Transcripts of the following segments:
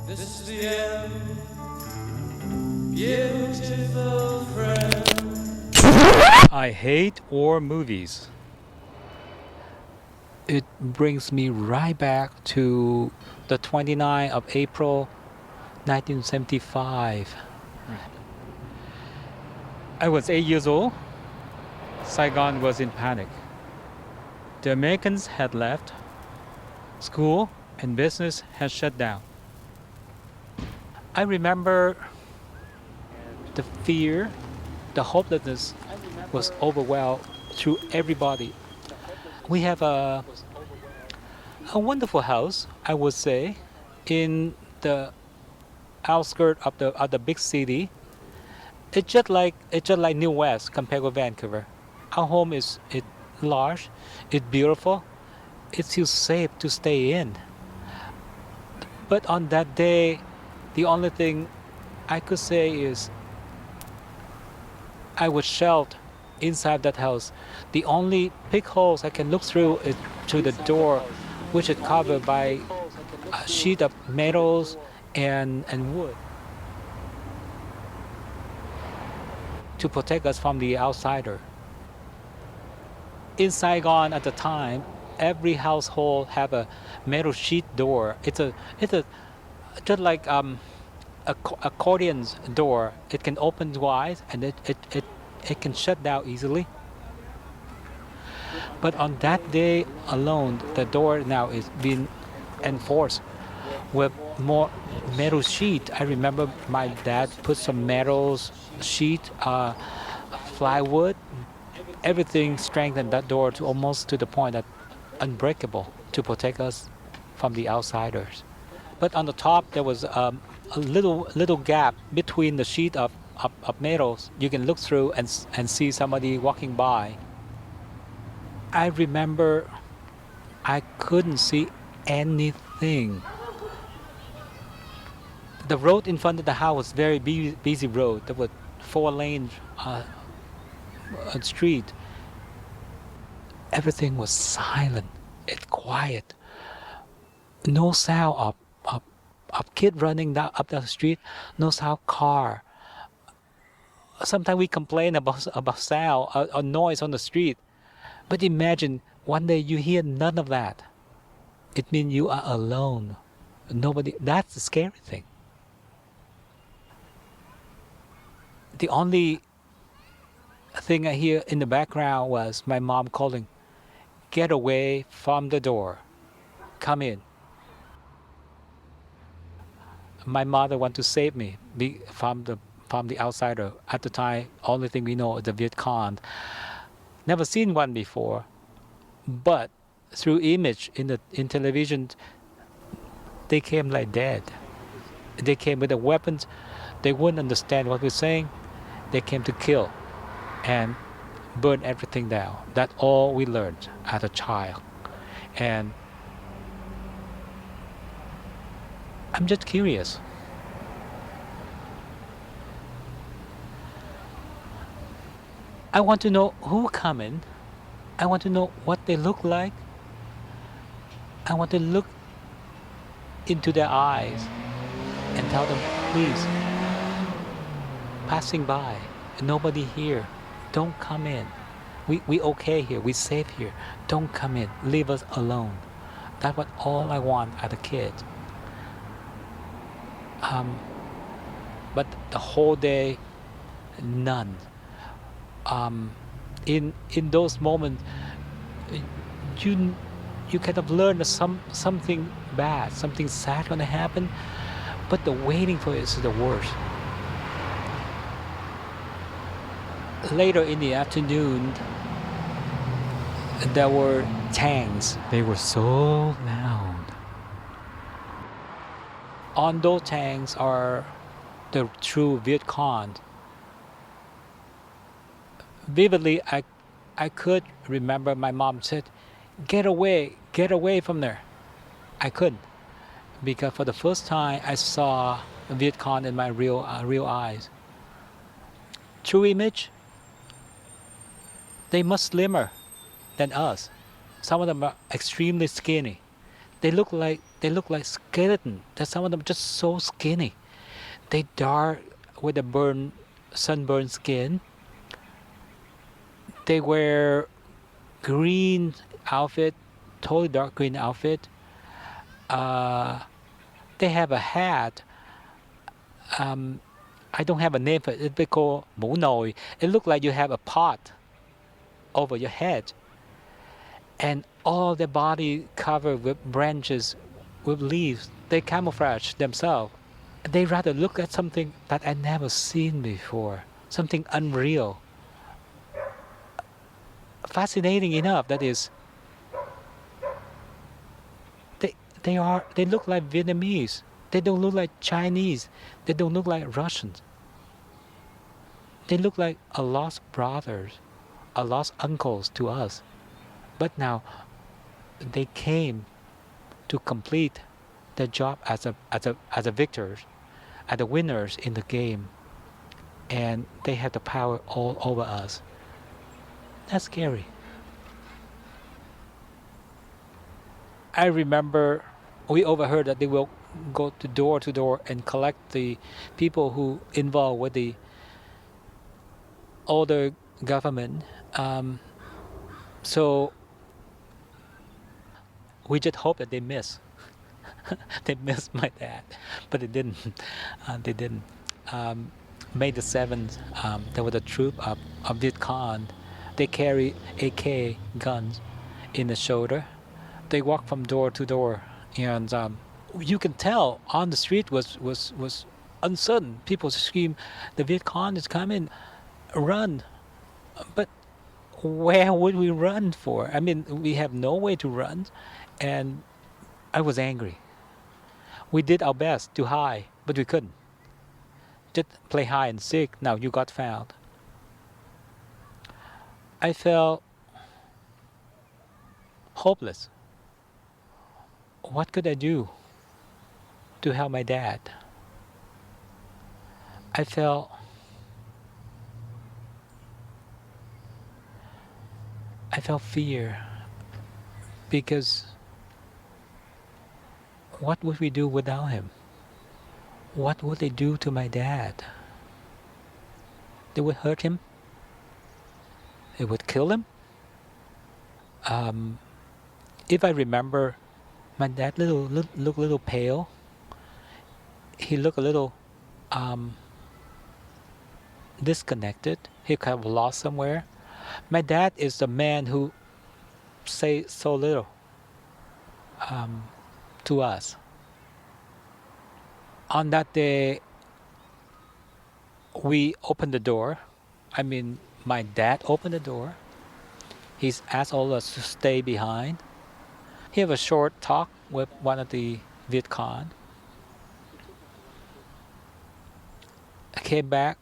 This is the end, beautiful friend. I hate war movies. It brings me right back to the 29th of April 1975. I was 8 years old. Saigon was in panic. The Americans had left. School and business had shut down. I remember the fear, the hopelessness was overwhelmed through everybody. We have a wonderful house, I would say, in the outskirts of the big city. It's just like New West compared with Vancouver. Our home is large, it's beautiful, it feels safe to stay in. But on that day, the only thing I could say is I was shelved inside that house. The only big holes I can look through is to the door, which is covered by a sheet of metals and wood to protect us from the outsider. In Saigon at the time, every household have a metal sheet door. It's a just like accordion's door. It can open wide and it can shut down easily. But on that day alone, the door now is being enforced with more metal sheet. I remember my dad put some metal sheet, plywood, everything strengthened that door to almost to the point that unbreakable to protect us from the outsiders. But on the top there was a little gap between the sheet of metals. You can look through and see somebody walking by. I remember I couldn't see anything. The road in front of the house was very busy road. There were 4-lane street. Everything was silent. It's quiet. No sound of kid running up the street. No sound car. Sometimes we complain about sound or noise on the street. But imagine one day you hear none of that. It means you are alone. Nobody. That's the scary thing. The only thing I hear in the background was my mom calling, "Get away from the door. Come in." My mother wanted to save me from the outsider. At the time, only thing we know is the Viet Cong. Never seen one before, but through image in television, they came like dead. They came with the weapons. They wouldn't understand what we're saying. They came to kill and burn everything down. That's all we learned as a child. And I'm just curious. I want to know who coming. I want to know what they look like. I want to look into their eyes and tell them, please, passing by, nobody here, don't come in. We okay here, we safe here. Don't come in, leave us alone. That's what all I want as a kid. But the whole day, none. In those moments, you kind of learn that something bad, something sad gonna happen, but the waiting for it is the worst. Later in the afternoon, there were tanks. They were so loud. On those tanks are the true Viet Cong. Vividly, I could remember my mom said, get away from there. I couldn't, because for the first time I saw Viet Cong in my real eyes. True image, they much slimmer than us. Some of them are extremely skinny. They look like skeleton. That some of them are just so skinny. They dark with a sunburned skin. They wear green outfit, totally dark green outfit. They have a hat. I don't have a name for it. It's called mũ nồi. It looks like you have a pot over your head, and all their body covered with branches, with leaves. They camouflage themselves. They rather look at something that I never seen before, something unreal. Fascinating enough, that is, they look like Vietnamese. They don't look like Chinese. They don't look like Russians. They look like a lost brothers, a lost uncles to us. But now they came to complete their job as a victors, as the winners in the game, and they have the power all over us. That's scary. I remember we overheard that they will go to door and collect the people who involved with the older government. So we just hope that they miss. They missed my dad, but they didn't. They didn't. May the 7th, there was a troop of Viet Cong. They carry AK guns in the shoulder. They walk from door to door, and you can tell on the street was uncertain. People scream, "The Viet Cong is coming, run!" But where would we run for? I mean, we have no way to run, and I was angry. We did our best to hide, but we couldn't. Just play hide and seek. Now you got found. I felt hopeless. What could I do to help my dad? I felt fear, because what would we do without him? What would they do to my dad? They would hurt him? They would kill him? If I remember, my dad looked a little pale. He looked a little disconnected. He kind of lost somewhere. My dad is the man who say so little to us. On that day, we opened the door. I mean, my dad opened the door. He's asked all of us to stay behind. He have a short talk with one of the Viet Cong. I came back.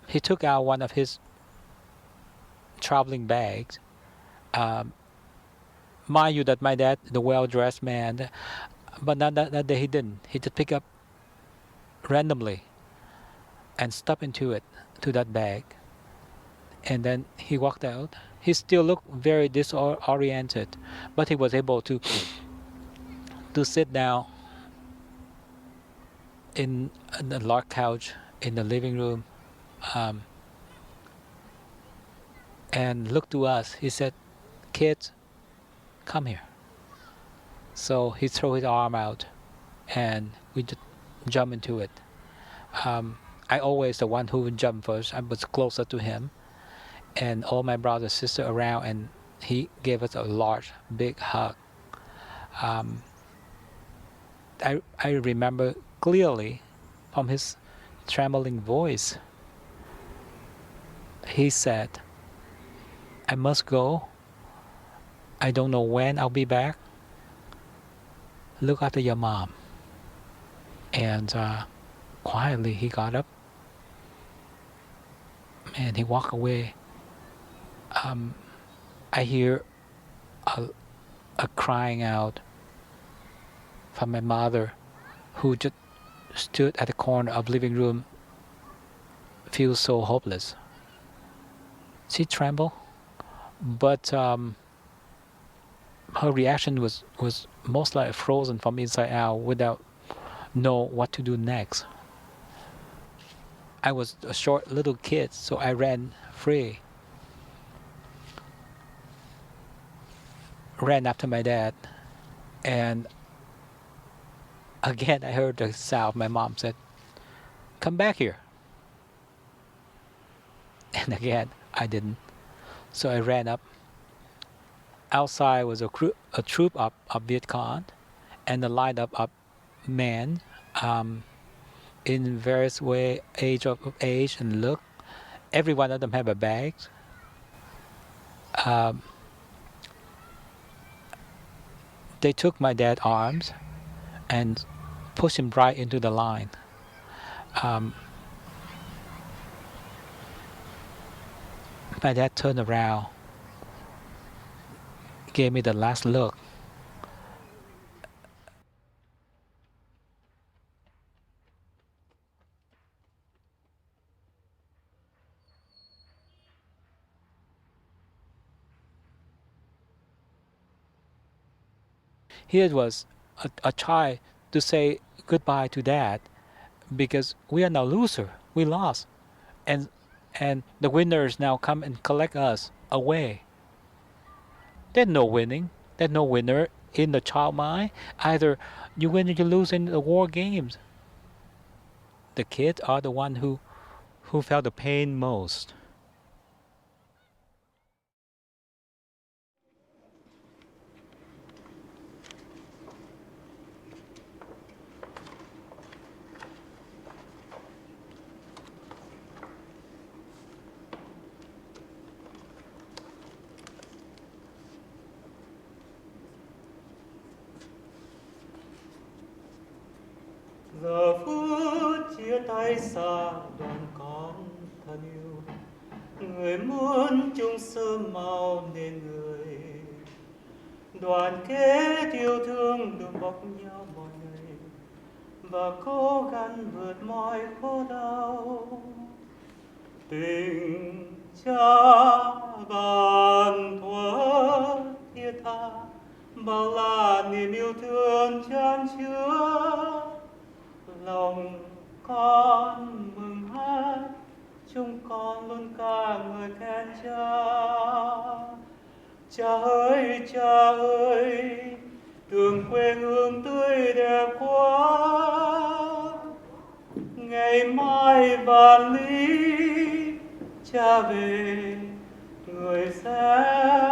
He took out one of his traveling bags. Mind you that my dad, the well-dressed man, but that day he didn't. He just picked up randomly and stuffed into that bag. And then he walked out. He still looked very disoriented, but he was able to sit down in the large couch in the living room, and looked to us. He said, "Kids, come here." So he threw his arm out, and we just jumped into it. I always the one who would jump first. I was closer to him, and all my brothers and sisters around, and he gave us a large, big hug. I remember clearly from his trembling voice. He said, "I must go. I don't know when I'll be back. Look after your mom." And quietly he got up and he walked away. I hear a crying out from my mother, who just stood at the corner of the living room, feels so hopeless. She trembled, but her reaction was most like frozen from inside out without know what to do next. I was a short little kid, so I ran free, ran after my dad, and again I heard the sound. My mom said, "Come back here." And again I didn't. So I ran up. Outside was a troop of Viet Cong and a lineup of men in various way, age and look. Every one of them have a bag. Um, they took my dad's arms and pushed him right into the line. My dad turned around, gave me the last look. Here was a try to say goodbye to dad, because we are now loser. We lost, and the winners now come and collect us away. There's no winning. There's no winner in the child mind. Either you win or you lose in the war games. The kids are the one who felt the pain most. Giờ phút chia tay xa đoàn con thân yêu, người muốn chung sớm mau nên người đoàn kết yêu thương đùm bọc nhau mọi ngày và cố gắng vượt mọi khổ đau. Tình cha ban thuở thiết tha, bao la niềm yêu thương chan chứa. Lòng con mừng hát, chúng con luôn ca ngợi khen cha. Cha ơi, đường quê hương tươi đẹp quá. Ngày mai vạn lý, cha về người sẽ